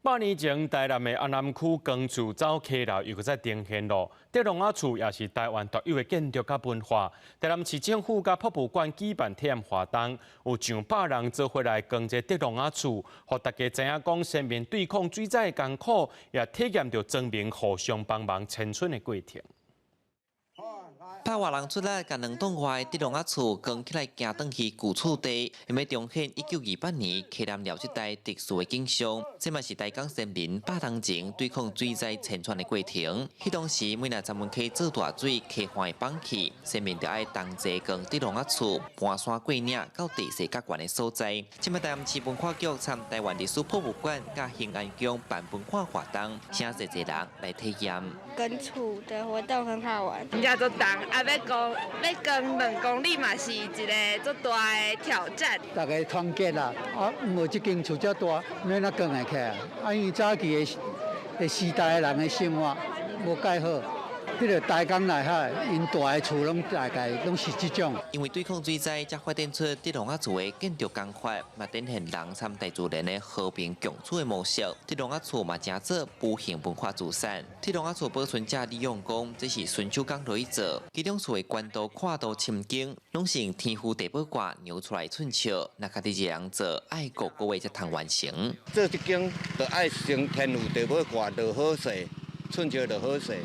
8年前，台南的安南区光厝走溪路又在重现咯。德隆仔厝也是台湾独有的建筑甲文化。台南市政府甲博物馆举办体验活动，有上百人做回来逛这德隆仔厝，互大家知影讲先面对抗水灾的艰苦，也体验到庄民互相帮忙迁村的过程。 百外人出来，甲两栋外德隆仔厝扛起来，行转去旧厝地，因为重现1928年溪南寮这带特殊的景象。这嘛是台港先民8年前对抗水灾迁村的过程。迄当时每若10门溪做大水，溪岸会放弃，先民就爱同齐扛德隆仔厝搬山过岭到地势较悬的所在。这嘛台南市文化局参台湾历史博物馆甲兴安宫办文化活动，请侪人来体验。跟厝的活动很好玩，人家做重，要更2公里嘛是一个做大的挑战。大家团结啦，无一间厝遮大，免那更会起来。因为早期的时代人的生活无介好。 迄个大江内海，因大个厝拢大概拢是这种。因为对抗水灾，才发展出德隆仔厝的建筑工法，嘛展现人参大自然的和平共处的模式。德隆仔厝嘛正做无形文化资产。德隆仔厝保存者利用讲，这是顺手工落去做，其中厝的宽度、宽度、深景，拢是用天赋地宝挂扭出来寸笑。那家己一个人做，爱5个月才通完成。做一间，就爱先天有地宝挂，就好势，寸笑就好势。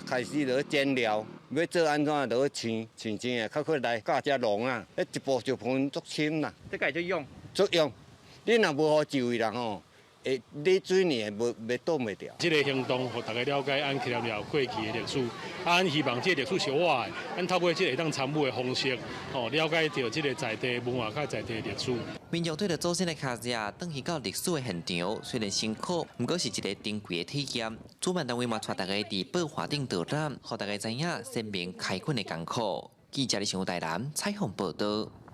开始落剪料，要做安怎落去青的，较快来教遮龙啊！一步一步足深啦。这个就用，足用。你若无好就位人吼，你水呢袂挡袂掉。这个行动，互大家了解咱溪南寮过去的历史。咱希望这个历史是活的，咱透过这个当参与的方式，了解到这个在地文化甲在地历史。民众对着祖先的脚迹，转去到历史的现场，虽然辛苦，不过是一个珍贵的体验。主办单位嘛，带大家伫宝华顶导览，互大家知影先民开垦的艰苦。记者李上台南采访报道。